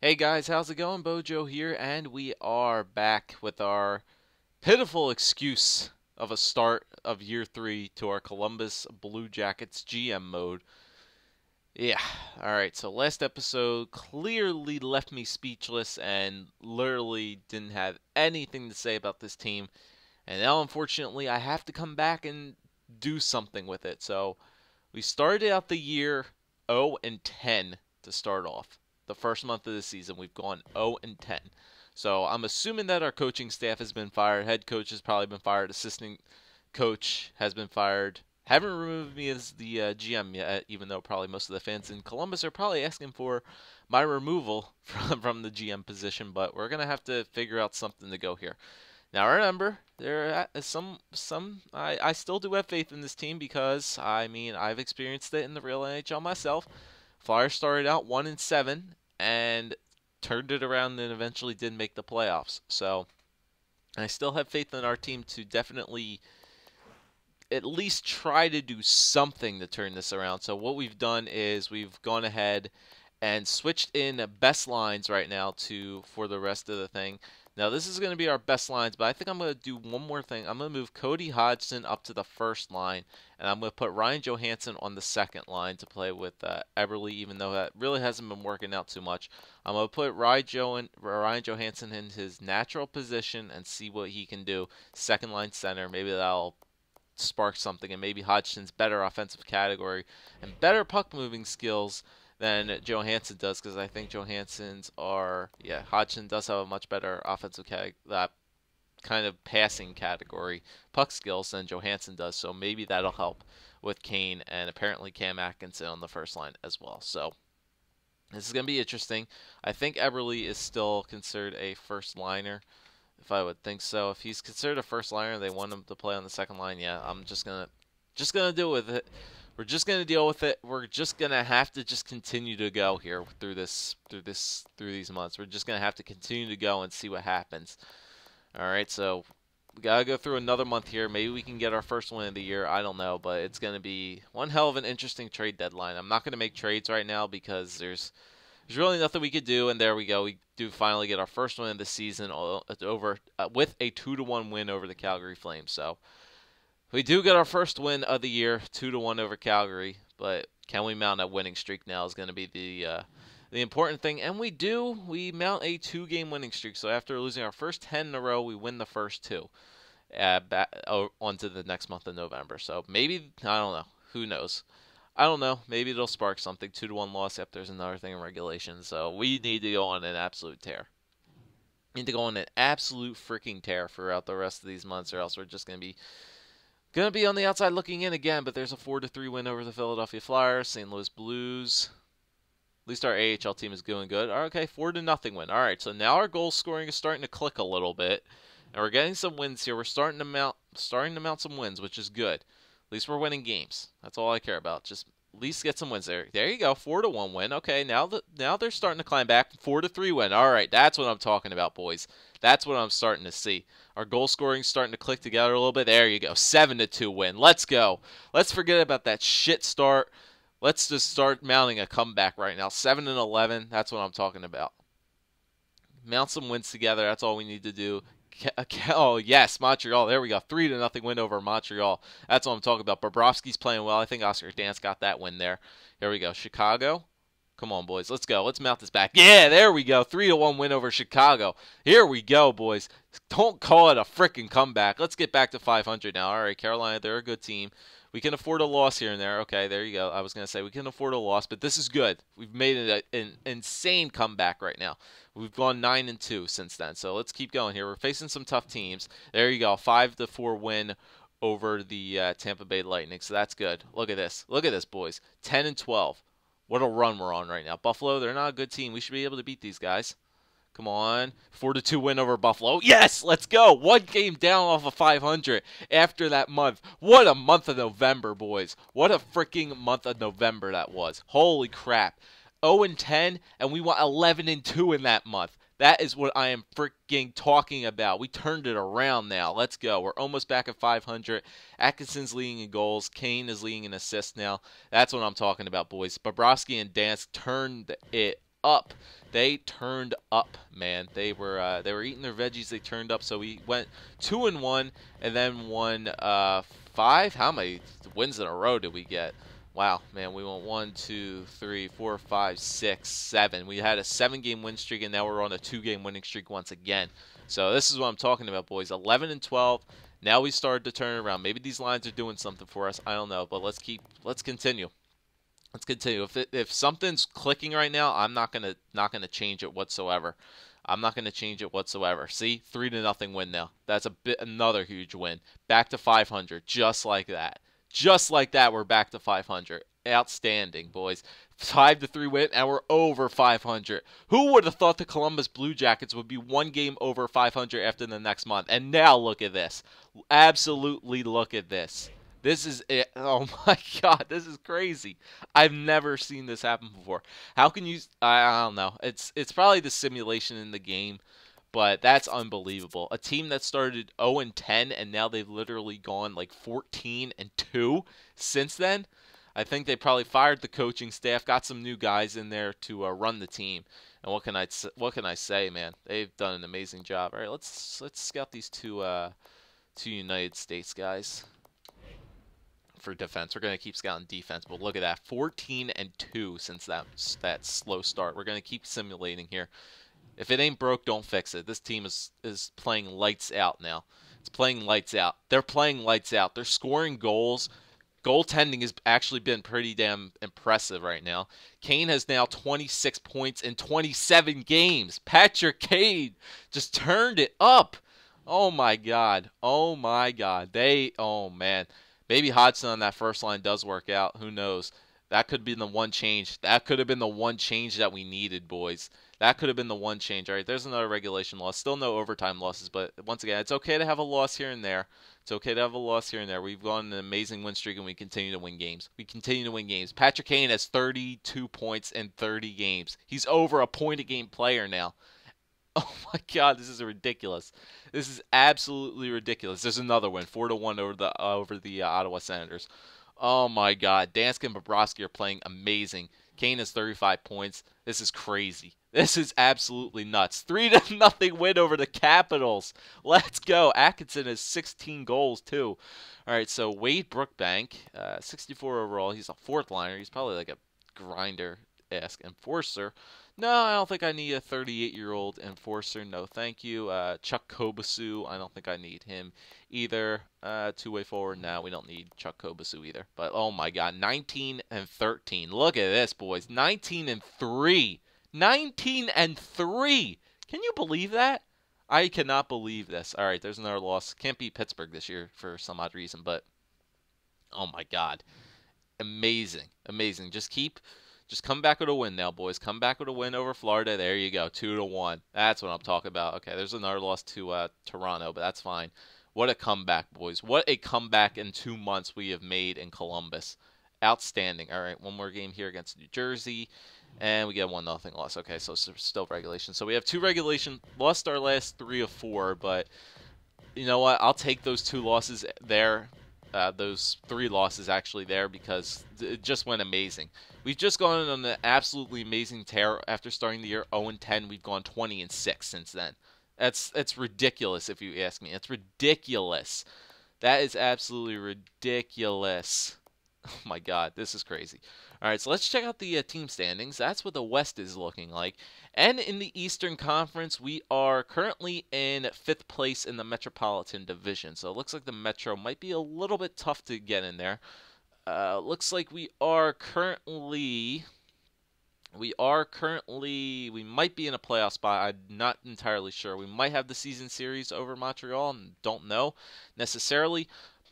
Hey guys, how's it going? BOJoeKO here, and we are back with our pitiful excuse of a start of year 3 to our Columbus Blue Jackets GM mode. Yeah, alright, so last episode clearly left me speechless and literally didn't have anything to say about this team. And now, unfortunately, I have to come back and do something with it. So, we started out the year 0 and 10 to start off. The first month of the season, we've gone 0 and 10. So I'm assuming that our coaching staff has been fired. Head coach has probably been fired. Assistant coach has been fired. Haven't removed me as the GM yet, even though probably most of the fans in Columbus are probably asking for my removal from the GM position. But we're gonna have to figure out something to go here. Now remember, there is I still do have faith in this team because I've experienced it in the real NHL myself. Flyers started out 1 and 7 and turned it around and eventually did make the playoffs. So I still have faith in our team to definitely at least try to do something to turn this around. So what we've done is we've gone ahead and switched in best lines right now to for the rest of the thing. Now this is going to be our best lines, but I think I'm going to do one more thing. I'm going to move Cody Hodgson up to the first line, and I'm going to put Ryan Johansson on the second line to play with Eberle, even though that really hasn't been working out too much. I'm going to put Ryan Johansson in his natural position and see what he can do. Second line center, maybe that'll spark something, and maybe Hodgson's better offensive category and better puck moving skills than Johansson does, because I think Johansson's Hodgson does have a much better offensive kind of passing category puck skills than Johansson does, so maybe that'll help with Kane and apparently Cam Atkinson on the first line as well. So this is going to be interesting. I think Eberle is still considered a first liner, if I would think so. If he's considered a first liner, they want him to play on the second line. Yeah, I'm just gonna deal with it. We're just gonna deal with it. We're just gonna have to just continue to go here through these months. We're just gonna have to continue to go and see what happens. All right, so we gotta go through another month here. Maybe we can get our first win of the year. I don't know, but it's gonna be one hell of an interesting trade deadline. I'm not gonna make trades right now because there's really nothing we could do, and there we go. We do finally get our first win of the season over with a 2-1 win over the Calgary Flames. So we do get our first win of the year, 2-1 over Calgary. But can we mount a winning streak now is going to be the important thing, and we do. We mount a 2-game winning streak. So after losing our first 10 in a row, we win the first 2. Onto the next month of November. So maybe I don't know. Who knows? I don't know. Maybe it'll spark something. 2-1 loss if there's another thing in regulation. So we need to go on an absolute tear. Need to go on an absolute freaking tear throughout the rest of these months, or else we're just gonna be on the outside looking in again. But there's a 4-3 win over the Philadelphia Flyers, St. Louis Blues. At least our AHL team is doing good. Okay, 4-0 win. All right, so now our goal scoring is starting to click a little bit, and we're getting some wins here. We're starting to mount some wins, which is good. At least we're winning games. That's all I care about. Just at least get some wins there. There you go, 4-1 win. Okay, now they're starting to climb back. 4-3 win. All right, that's what I'm talking about, boys. That's what I'm starting to see. Our goal scoring starting to click together a little bit. There you go, 7-2 win. Let's go. Let's forget about that shit start. Let's just start mounting a comeback right now. 7-11. That's what I'm talking about. Mount some wins together. That's all we need to do. Oh, yes, Montreal. There we go. 3-0 win over Montreal. That's what I'm talking about. Bobrovsky's playing well. I think Oscar Dance got that win there. Here we go. Chicago. Come on, boys. Let's go. Let's mount this back. Yeah, there we go. 3-1 win over Chicago. Here we go, boys. Don't call it a freaking comeback. Let's get back to 500 now. All right, Carolina, they're a good team. We can afford a loss here and there. Okay, there you go. I was going to say we can afford a loss, but this is good. We've made an insane comeback right now. We've gone 9-2 since then, so let's keep going here. We're facing some tough teams. There you go, 5-4 win over the Tampa Bay Lightning, so that's good. Look at this. Look at this, boys. 10-12. What a run we're on right now. Buffalo, they're not a good team. We should be able to beat these guys. Come on. 4-2 win over Buffalo. Yes, let's go. One game down off of 500 after that month. What a month of November, boys. What a freaking month of November that was. Holy crap. 0-10, and we went 11-2 in that month. That is what I am freaking talking about. We turned it around now. Let's go. We're almost back at 500. Atkinson's leading in goals. Kane is leading in assists now. That's what I'm talking about, boys. Bobrovsky and Dance turned it up They turned up, man. They were eating their veggies. They turned up. So we went 2-1, and then won 5. How many wins in a row did we get? Wow, man, we went 1, 2, 3, 4, 5, 6, 7. We had a 7-game win streak, and now we're on a 2-game winning streak once again. So this is what I'm talking about, boys. 11 and 12. Now we started to turn it around. Maybe these lines are doing something for us. I don't know, but let's continue. Let's continue. If something's clicking right now, I'm not gonna change it whatsoever. I'm not gonna change it whatsoever. See, 3-0 win now. That's another huge win. Back to 500, just like that. Just like that, we're back to 500. Outstanding, boys. 5-3 win, and we're over 500. Who would have thought the Columbus Blue Jackets would be 1 game over 500 after the next month? And now look at this. Absolutely look at this. This is it. Oh my God, this is crazy. I've never seen this happen before. How can you? I don't know. It's probably the simulation in the game, but that's unbelievable. A team that started 0-10 and now they've literally gone like 14-2 since then. I think they probably fired the coaching staff, got some new guys in there to run the team. And what can I say, man? They've done an amazing job. All right, let's scout these two United States guys for defense. We're going to keep scouting defense, but look at that. 14-2 since that slow start. We're going to keep simulating here. If it ain't broke, don't fix it. This team is playing lights out now. It's playing lights out. They're playing lights out. They're scoring goals. Goaltending has actually been pretty damn impressive right now. Kane has now 26 points in 27 games. Patrick Kane just turned it up. Oh my God. Oh my God. Oh man. Maybe Hodgson on that first line does work out. Who knows? That could be the one change. That could have been the one change that we needed, boys. That could have been the one change. All right, there's another regulation loss. Still no overtime losses, but once again, it's okay to have a loss here and there. It's okay to have a loss here and there. We've gone an amazing win streak, and we continue to win games. We continue to win games. Patrick Kane has 32 points in 30 games. He's over a point-a-game player now. Oh my God, this is ridiculous. This is absolutely ridiculous. There's another win, 4-1 over the Ottawa Senators. Oh my God, Dansk and Bobrovsky are playing amazing. Kane has 35 points. This is crazy. This is absolutely nuts. 3-0 win over the Capitals. Let's go. Atkinson has 16 goals too. All right, so Wade Brookbank, 64 overall. He's a fourth liner. He's probably like a grinder-esque enforcer. No, I don't think I need a 38-year-old enforcer. No, thank you. Chuck Kobasu, I don't think I need him either. Two-way forward, no, we don't need Chuck Kobasu either. But, oh my God, 19-13. Look at this, boys. 19-3. 19-3. Can you believe that? I cannot believe this. All right, there's another loss. Can't beat Pittsburgh this year for some odd reason, but oh my God. Amazing. Amazing. Just come back with a win now, boys. Come back with a win over Florida. There you go, 2-1. That's what I'm talking about. Okay, there's another loss to Toronto, but that's fine. What a comeback, boys. What a comeback in 2 months we have made in Columbus. Outstanding. All right, one more game here against New Jersey, and we get 1-0 loss. Okay, so still regulation. So we have 2 regulation. Lost our last 3 of 4, but you know what? I'll take those 2 losses there. Those 3 losses actually there because it just went amazing. We've just gone on an absolutely amazing tear after starting the year 0-10. We've gone 20-6 since then. That's ridiculous if you ask me. It's ridiculous. That is absolutely ridiculous. Oh my God, this is crazy. All right, so let's check out the team standings. That's what the West is looking like. And in the Eastern Conference, we are currently in 5th place in the Metropolitan Division. So it looks like the Metro might be a little bit tough to get in there. Looks like we might be in a playoff spot. I'm not entirely sure. We might have the season series over Montreal, and don't know necessarily.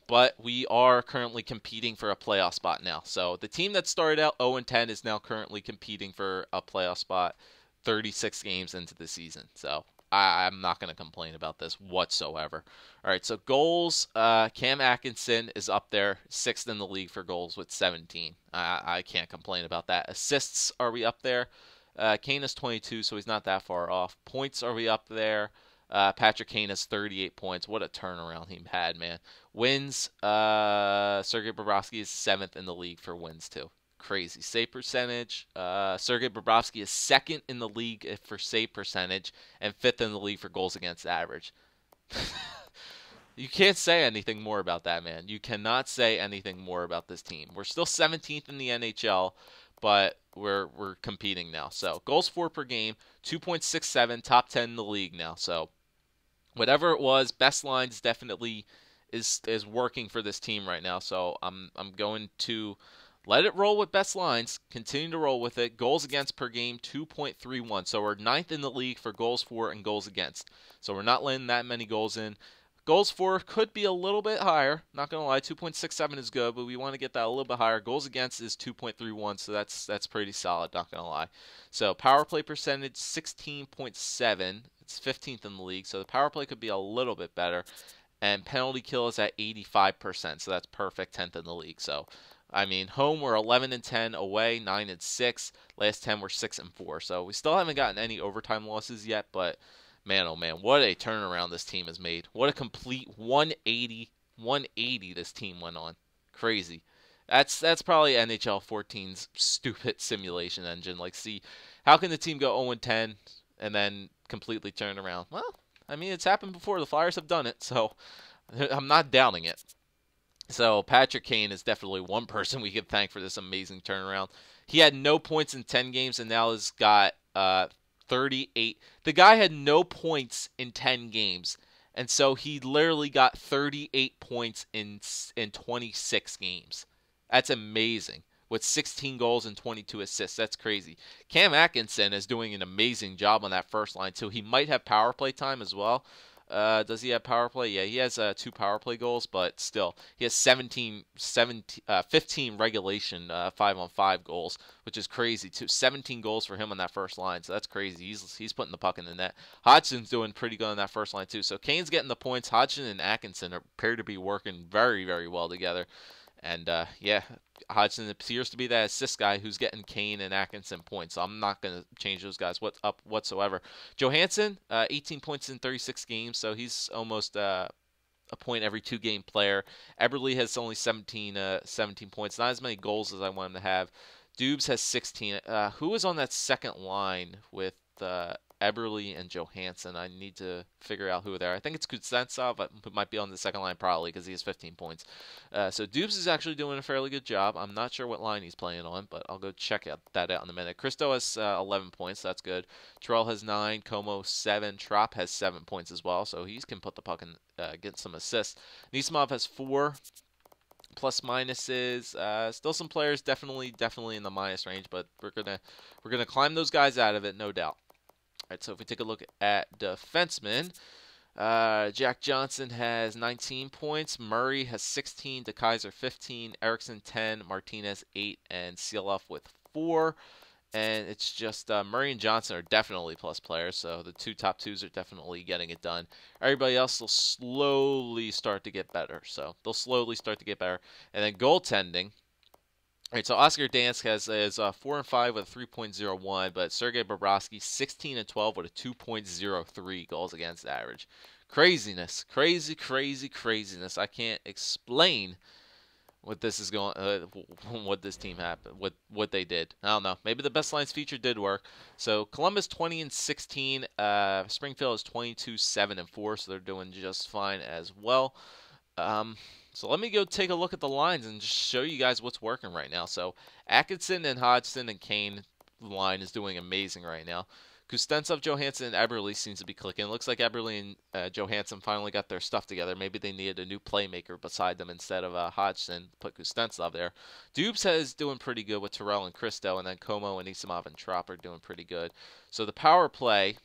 But we are currently competing for a playoff spot now. So the team that started out 0-10 is now currently competing for a playoff spot 36 games into the season. So I'm not going to complain about this whatsoever. All right, so goals, Cam Atkinson is up there, 6th in the league for goals with 17. I can't complain about that. Assists, are we up there? Kane is 22, so he's not that far off. Points, are we up there? Patrick Kane has 38 points. What a turnaround he had, man. Wins, Sergei Bobrovsky is 7th in the league for wins, too. Crazy. Save percentage. Sergei Bobrovsky is second in the league for save percentage and fifth in the league for goals against average. You can't say anything more about that, man. You cannot say anything more about this team. We're still 17th in the NHL, but we're competing now. So goals for per game, 2.67, top 10 in the league now. So whatever it was, best lines definitely is working for this team right now. So I'm going to let it roll with best lines. Continue to roll with it. Goals against per game, 2.31. So we're ninth in the league for goals for and goals against. So we're not letting that many goals in. Goals for could be a little bit higher. Not going to lie, 2.67 is good, but we want to get that a little bit higher. Goals against is 2.31, so that's pretty solid, not going to lie. So power play percentage, 16.7. It's 15th in the league, so the power play could be a little bit better. And penalty kill is at 85%, so that's perfect, 10th in the league. So, I mean, home we're 11-10, away 9-6. Last 10 we're 6-4. So we still haven't gotten any overtime losses yet, but man, oh man, what a turnaround this team has made. What a complete 180 this team went on. Crazy. That's probably NHL 14's stupid simulation engine. Like, see, how can the team go 0-10 and then completely turn around? Well, I mean, it's happened before. The Flyers have done it, so I'm not doubting it. So Patrick Kane is definitely one person we can thank for this amazing turnaround. He had no points in 10 games and now has got 38. The guy had no points in 10 games, and so he literally got 38 points in 26 games. That's amazing. With 16 goals and 22 assists. That's crazy. Cam Atkinson is doing an amazing job on that first line, too. He might have power play time as well. Does he have power play? Yeah, he has 2 power play goals, but still, he has 15 regulation 5-on-5 goals, which is crazy too. 17 goals for him on that first line, so that's crazy. He's putting the puck in the net. Hodgson's doing pretty good on that first line too. So Kane's getting the points. Hodgson and Atkinson appear to be working very, very well together. And yeah, Hodgson appears to be that assist guy who's getting Kane and Atkinson points. So I'm not going to change those guys whatsoever. Johansson, 18 points in 36 games, so he's almost a point every 2-game player. Eberle has only 17 points, not as many goals as I want him to have. Dubes has 16. Who is on that second line with Eberle and Johansson? I need to figure out who they are. I think it's Kuznetsov, but might be on the second line probably because he has 15 points. So Dubes is actually doing a fairly good job. I'm not sure what line he's playing on, but I'll go check that out in a minute. Christo has 11 points. That's good. Terrell has 9. Como 7. Trop has 7 points as well, so he can put the puck and get some assists. Nisimov has 4. Plus minuses, still some players definitely in the minus range, but we're gonna climb those guys out of it, no doubt. All right, so if we take a look at defensemen, Jack Johnson has 19 points, Murray has 16, DeKaiser 15, Erickson 10, Martinez 8, and Seeloff with 4. And it's just Murray and Johnson are definitely plus players, so the top twos are definitely getting it done. Everybody else will slowly start to get better, so they'll slowly start to get better. And then goaltending. All right, so Oscar Dansk is 4-5 with a 3.01, but Sergei Bobrovsky 16-12 with a 2.03 goals against average. Craziness, craziness. I can't explain what this is going, what this team happened, what they did. I don't know. Maybe the best lines feature did work. So Columbus 20-16, Springfield is 22-7-4, so they're doing just fine as well. So let me go take a look at the lines and just show you guys what's working right now. So Atkinson and Hodgson and Kane line is doing amazing right now. Kuznetsov, Johansson, and Eberle seems to be clicking. It looks like Eberle and Johansson finally got their stuff together. Maybe they needed a new playmaker beside them instead of Hodgson. Put Kuznetsov there. Dubes is doing pretty good with Terrell and Christo, and then Como and Isamov and Trop are doing pretty good. So the power play,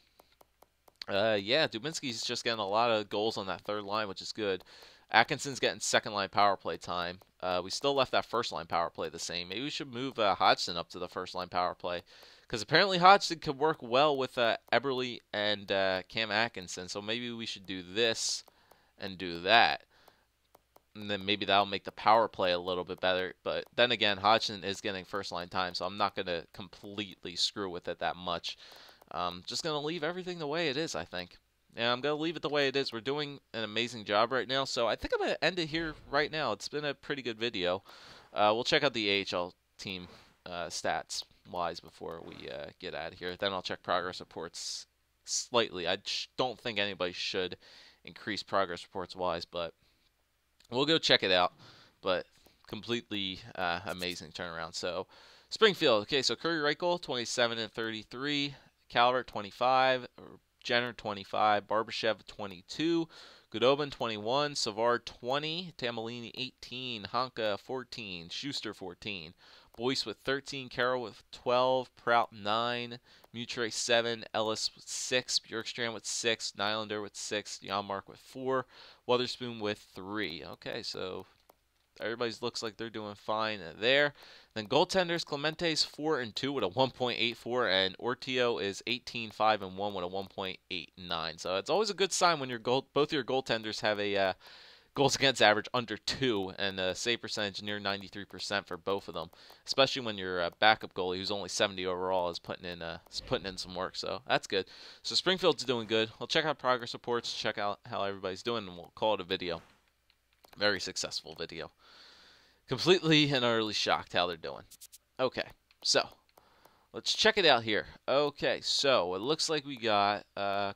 yeah, Dubinsky's just getting a lot of goals on that third line, which is good. Atkinson's getting second line power play time. We still left that first line power play the same. Maybe we should move Hodgson up to the first line power play. Because apparently Hodgson could work well with Eberle and Cam Atkinson. So maybe we should do this and do that. And then maybe that'll make the power play a little bit better. But then again, Hodgson is getting first line time. So I'm not going to completely screw with it that much. Just going to leave everything the way it is, I think. Yeah, I'm going to leave it the way it is. We're doing an amazing job right now. So I think I'm going to end it here right now. It's been a pretty good video. We'll check out the AHL team stats wise before we get out of here. Then I'll check progress reports slightly. I don't think anybody should increase progress reports wise, but we'll go check it out. But completely amazing turnaround. So Springfield, okay, so Curry right goal, 27 and 33. Calvert, 25. Jenner, 25. Barbashev, 22. Goodobin, 21. Savard, 20. Tamalini, 18. Honka, 14. Schuster, 14. Boyce with 13. Carroll with 12. Prout, 9. Mutre, 7. Ellis with 6. Bjorkstrand with 6. Nylander with 6. Janmark with 4. Weatherspoon with 3. Okay, so everybody looks like they're doing fine there. Then goaltenders, Clemente's 4 and 2 with a 1.84, and Ortio is 18, 5 and 1 with a 1.89. So it's always a good sign when both your goaltenders have a goals against average under 2 and a save percentage near 93% for both of them. Especially when your backup goalie, who's only 70 overall, is putting in some work. So that's good. So Springfield's doing good. We'll check out progress reports, check out how everybody's doing, and we'll call it a video. Very successful video. Completely and utterly shocked how they're doing. Okay, so let's check it out here. Okay, so it looks like we got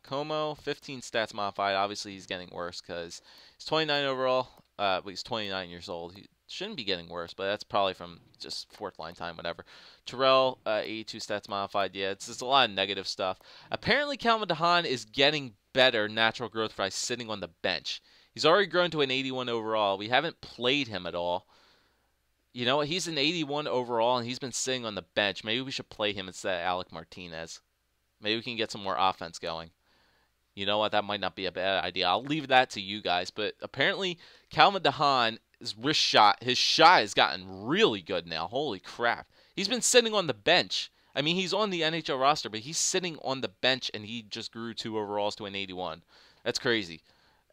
Como, 15 stats modified. Obviously, he's getting worse because he's 29 overall, but he's 29 years old. He shouldn't be getting worse, but that's probably from just fourth line time, whatever. Terrell, 82 stats modified. Yeah, it's just a lot of negative stuff. Apparently, Calvin DeHaan is getting better natural growth by sitting on the bench. He's already grown to an 81 overall. We haven't played him at all. You know what? He's an 81 overall, and he's been sitting on the bench. Maybe we should play him instead of Alec Martinez. Maybe we can get some more offense going. You know what? That might not be a bad idea. I'll leave that to you guys. But apparently, Calvin DeHaan's wrist shot, his shot has gotten really good now. Holy crap. He's been sitting on the bench. I mean, he's on the NHL roster, but he's sitting on the bench, and he just grew 2 overalls to an 81. That's crazy.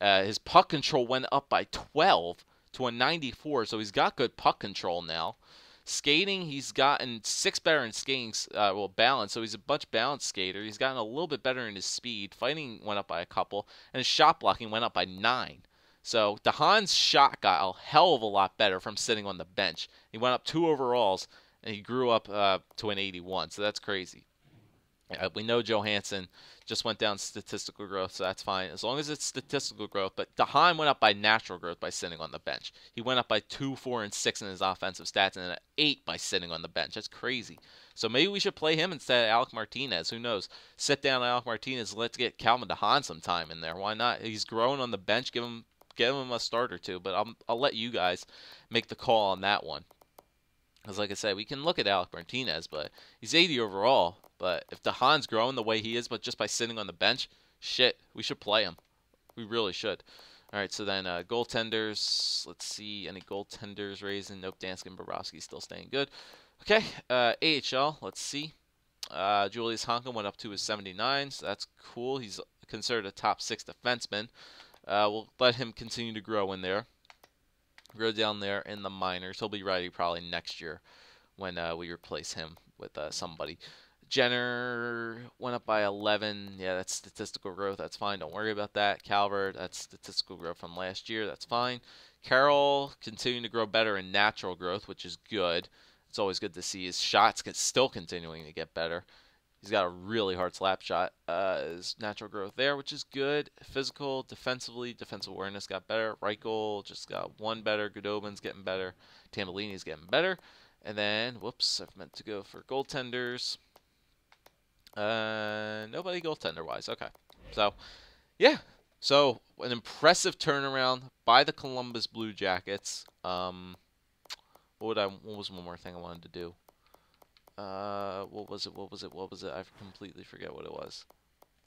His puck control went up by 12 to a 94, so he's got good puck control now. Skating, he's gotten 6 better in skating, balance, so he's a much balanced skater. He's gotten a little bit better in his speed. Fighting went up by a couple, and his shot blocking went up by 9. So DeHaan's shot got a hell of a lot better from sitting on the bench. He went up 2 overalls, and he grew up to an 81, so that's crazy. We know Johansson just went down statistical growth, so that's fine as long as it's statistical growth. But DeHaan went up by natural growth by sitting on the bench. He went up by 2, 4, and 6 in his offensive stats, and an 8 by sitting on the bench. That's crazy. So maybe we should play him instead of Alec Martinez. Who knows? Sit down Alec Martinez. Let's get Calvin DeHaan some time in there. Why not? He's growing on the bench. Give him a start or two. But I'll let you guys make the call on that one. Because like I said, we can look at Alec Martinez, but he's 80 overall. But if DeHaan's growing the way he is, but just by sitting on the bench, shit, we should play him. We really should. All right, so then goaltenders. Let's see, any goaltenders raising? Nope, Danskin and Bobrovsky still staying good. Okay, AHL, let's see. Julius Honka went up to his 79, so that's cool. He's considered a top 6 defenseman. We'll let him continue to grow in there. Grow down there in the minors. He'll be ready probably next year when we replace him with somebody. Jenner went up by 11. Yeah, that's statistical growth. That's fine. Don't worry about that. Calvert, that's statistical growth from last year. That's fine. Carroll continuing to grow better in natural growth, which is good. It's always good to see his shots still continuing to get better. He's got a really hard slap shot. His natural growth there, which is good. Physical, defensively, defensive awareness got better. Reichel just got 1 better. Goodobin's getting better. Tamalini's getting better. And then, whoops, I've meant to go for goaltenders. Nobody goaltender-wise. Okay. So, yeah. So, an impressive turnaround by the Columbus Blue Jackets. What was one more thing I wanted to do? What was it? I completely forget what it was.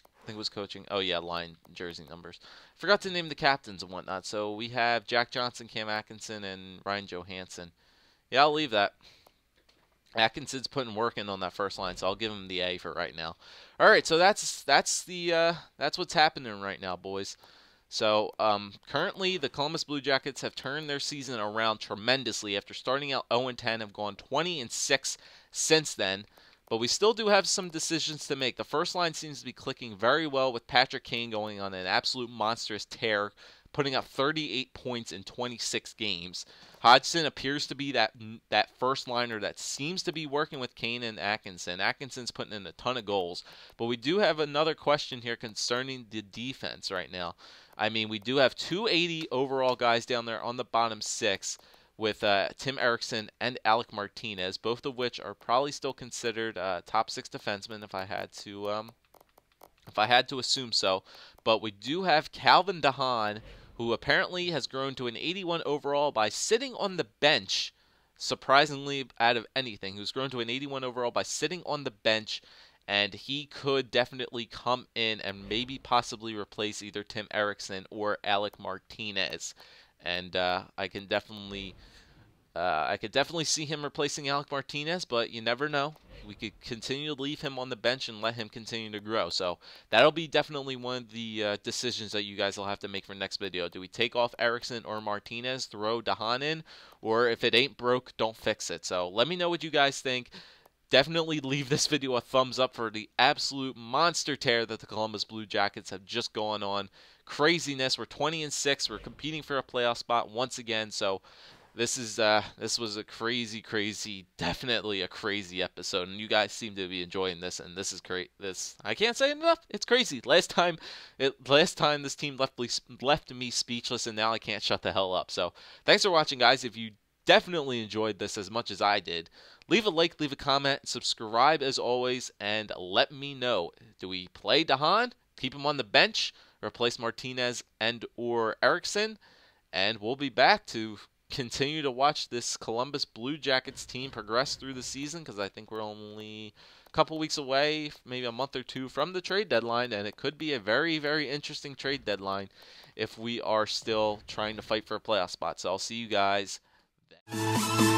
I think it was coaching. Oh, yeah, line jersey numbers. Forgot to name the captains and whatnot. So, we have Jack Johnson, Cam Atkinson, and Ryan Johansson. Yeah, I'll leave that. Atkinson's putting work in on that first line, so I'll give him the A for right now. All right, so that's what's happening right now, boys. So currently, the Columbus Blue Jackets have turned their season around tremendously after starting out 0-10, have gone 20-6 since then. But we still do have some decisions to make. The first line seems to be clicking very well with Patrick Kane going on an absolute monstrous tear, putting up 38 points in 26 games. Hodgson appears to be that first liner that seems to be working with Kane and Atkinson. Atkinson's putting in a ton of goals. But we do have another question here concerning the defense right now. I mean, we do have 280 overall guys down there on the bottom six with Tim Erickson and Alec Martinez, both of which are probably still considered top six defensemen if I had to assume so. But we do have Calvin DeHaan, who apparently has grown to an 81 overall by sitting on the bench, surprisingly out of anything, who's grown to an 81 overall by sitting on the bench, and he could definitely come in and maybe possibly replace either Tim Erickson or Alec Martinez. And I could definitely see him replacing Alec Martinez, but you never know. We could continue to leave him on the bench and let him continue to grow. So that'll be definitely one of the decisions that you guys will have to make for next video. Do we take off Erickson or Martinez, throw DeHaan in, or if it ain't broke, don't fix it? So let me know what you guys think. Definitely leave this video a thumbs up for the absolute monster tear that the Columbus Blue Jackets have just gone on. Craziness. We're 20-6. We're competing for a playoff spot once again. So this was a crazy, definitely a crazy episode, and you guys seem to be enjoying this, and this is great. I can't say it enough. It's crazy. Last time this team left me speechless, and now I can't shut the hell up. So thanks for watching, guys. If you definitely enjoyed this as much as I did, leave a like, leave a comment, subscribe as always, and let me know. Do we play DeHaan, keep him on the bench, replace Martinez and or Erickson? And we'll be back to continue to watch this Columbus Blue Jackets team progress through the season, because I think we're only a couple weeks away, maybe a month or two from the trade deadline, and it could be a very, very interesting trade deadline if we are still trying to fight for a playoff spot. So I'll see you guys then.